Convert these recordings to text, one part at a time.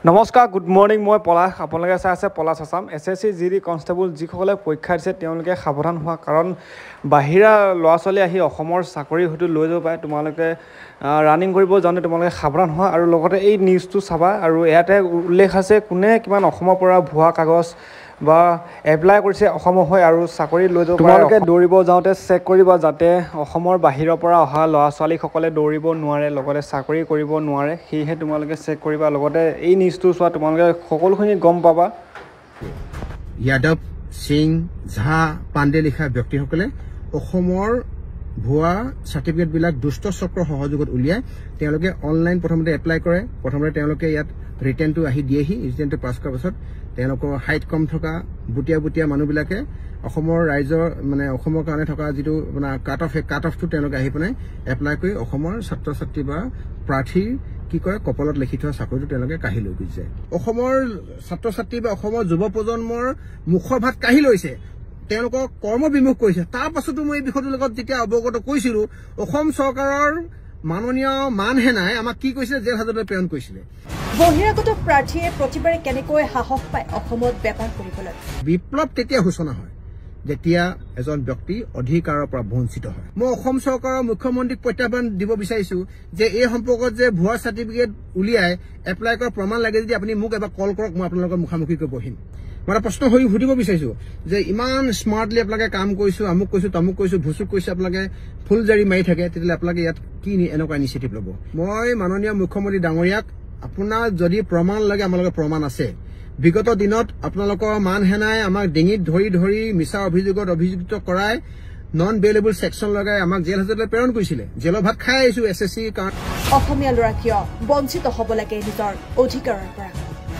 নমস্কাৰ good morning মই পলাশ আপোনালোকে চাই আছে পলাশ আছাম এছএছসি জিডি কনষ্টেবল যিসকলে পৰীক্ষা দিছে তেওঁলোকে সাৱধান হোৱা কাৰণ বাহিৰা ল'ৰা ছোৱালী আহি অসমৰ চাকৰি হয়তো লৈ যাব পাৰে তোমালোকে ৰানিং কৰিব যাওঁতে তোমালোকে সাৱধান হোৱা আৰু লগতে এই নিউজটো চাবা আৰু ইয়াতে উল্লেখ আছে কোনে কিমান অসমৰ পৰা ভুৱা কাগজ বা এপ্লাই কৰিছে অসমৰ হৈ আৰু চাকৰি লৈ যাব তোমালোকে দৌৰিব যাওঁতে চেক কৰিবা যাতে অসমৰ বাহিৰৰ পৰা অহা ল'ৰা ছোৱালীসকলে দৌৰিব নোৱাৰে লগতে চাকৰি কৰিব নোৱাৰে সেয়েহে তোমালোকে চেক কৰিবা লগতে এই নিউজটো চোৱা তোমালোকে সকলোখিনি গম পাবা यादव सिंह झा पांडे लिखा व्यक्तिসকলে অসমৰ ভুৱা সাৰ্টিফিকেট বিলাক দুষ্ট চক্ৰ সহযোগত উলিয়াই তেওঁলোকে অনলাইন প্ৰথমতে এপ্লাই কৰে প্ৰথমতে তেওঁলোকে ইয়াত ৰিটেনটো আহি দিয়েহি ৰিটেনটো পাছ কৰাৰ পাছত তেওঁলোকৰ হাইট কম থকা বুটিয়া মানুহবিলাকে অসমৰ ৰাইজৰ মানে অসমৰ কাৰণে থকা যিটো মানে কাট অফটো তেওঁলোকে আহি পেলাই এপ্লাই কৰি অসমৰ ছাত্ৰ ছাত্ৰী বা প্ৰাৰ্থী কি কয় কপালত লিখি থোৱা চাকৰিটো তেওঁলোকে কাঢ়ি লৈ গৈছে অসমৰ ছাত্ৰ ছাত্ৰী বা অসমৰ যুৱ প্ৰজন্মৰ মুখৰ ভাত কাঢ়ি লৈছে তেওঁলোকক কৰ্মবিমুখ কৰিছে তাৰ পাছতো মই এই বিষয়টোৰ লগত যেতিয়া অৱগত কৰিছিলো অসম চৰকাৰৰ মাননীয় মানহেনাই আমাক কি কৈছিলে জেল হাজতলৈ প্ৰেৰণ কৰিছিলে বহিৰাগত প্ৰাৰ্থীয়ে প্ৰতিবাৰে কেনেকৈ সাহস পায় অসমত বেপাৰ কৰিবলৈ বিপ্লৱ তেতিয়া ঘোষণা হয় যেতিয়া এজন ব্যক্তি অধিকাৰৰ পৰা বঞ্চিত হয় মই অসম চৰকাৰৰ মুখ্যমন্ত্ৰীক প্ৰত্যাহ্বান দিব বিচাৰিছো যে এই সম্পৰ্কত যে ভুৱা সাৰ্টিফিকেট উলিয়াই এপ্লাই কৰাৰ প্ৰমাণ লাগে যদি আপুনি মোক এবাৰ কল কৰক মই আপোনালোকৰ মুখামুখিকৈ বহিম মানে প্ৰশ্ন সুধিব বিচাৰিছো যে ইমান স্মাৰ্টলি আপোনালোকে কাম কৰিছো আমুক কৈছো তামুক কৈছো ভুচুক কৈছো আপোনালোকে ফুল জাৰি মাৰি থাকে তেতিয়াহ'লে আপোনালোকে ইয়াত কি এনেকুৱা ইনিচিয়েটিভ ল'ব মই মাননীয় মুখ্যমন্ত্ৰী ডাঙৰীয়াক আপোনাৰ যদি প্ৰমাণ লাগে আমালোকৰ প্ৰমাণ আছে বিগত দিনত আপোনালোকৰ মানহেনাই আমাক ডিঙিত ধৰি মিছা অভিযোগত অভিযুক্ত কৰাই নন বেলেবল সেকশন লগাই আমাক জেল হাজতলৈ প্ৰেৰণ কৰিছিলে জেলৰ ভাত খাই আহিছো এছএছসি কাৰণ অসমীয়া ল'ৰা কিয় বঞ্চিত হ'ব লাগে নিজৰ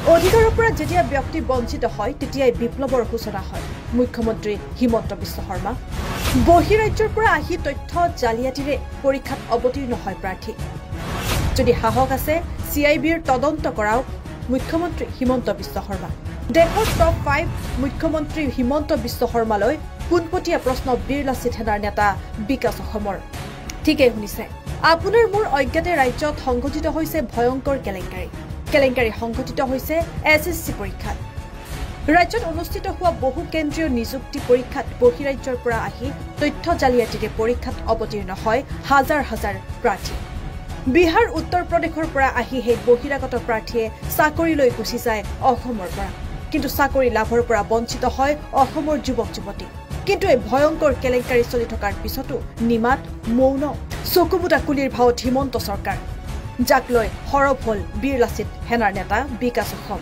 অধিকাৰৰ পৰা যেতিয়া ব্যক্তি বঞ্চিত হয় তেতিয়াই বিপ্লৱৰ সূচনা হয় মুখ্যমন্ত্ৰী হিমন্ত বিশ্ব শৰ্মা বহিৰাজ্যৰ পৰা আহি তথ্য জালিয়াতিৰে পৰীক্ষাত অৱতীৰ্ণ হয় প্ৰাৰ্থী যদি সাহস আছে CIBৰ তদন্ত কৰাওক মুখ্যমন্ত্ৰী হিমন্ত বিশ্ব শৰ্মা দেশৰ টপ 5 মুখ্যমন্ত্ৰী হিমন্ত বিশ্ব শৰ্মালৈ পোনপটীয়া প্ৰশ্ন বীৰ লাচিত সেনাৰ নেতা বিকাশ অসমৰ ঠিকই শুনিছে আপোনাৰ মোৰ অজ্ঞাতে ৰাজ্যত সংঘটিত হৈছে ভয়ংকৰ কেলেংকাৰী সংঘটিত হৈছে SSC পৰীক্ষাত ৰাজ্যত অনুষ্ঠিত হোৱা বহু কেন্দ্ৰীয় নিযুক্তি পৰীক্ষাত বহিৰাজ্যৰ পৰা আহি তথ্য জালিয়াতিৰে পৰীক্ষাত অৱতীৰ্ণ হয় হাজাৰ প্ৰাৰ্থী বিহাৰ উত্তৰ প্ৰদেশৰ পৰা আহি সেই বহিৰাগত প্ৰাৰ্থীয়ে চাকৰি লৈ গুচি যায় অসমৰ পৰা কিন্তু চাকৰি লাভৰ পৰা বঞ্চিত হয় অসমৰ যুৱক যুৱতী কিন্তু এই ভয়ংকৰ কেলেংকাৰী চলি থকাৰ পিছতো নিমাত মৌন চকুবুটা কুলিৰ ভাৱত হিমন্ত চৰকাৰ যাক লৈ হৰফ হল বীৰ লাচিত সেনাৰ নেতা বিকাশ অসম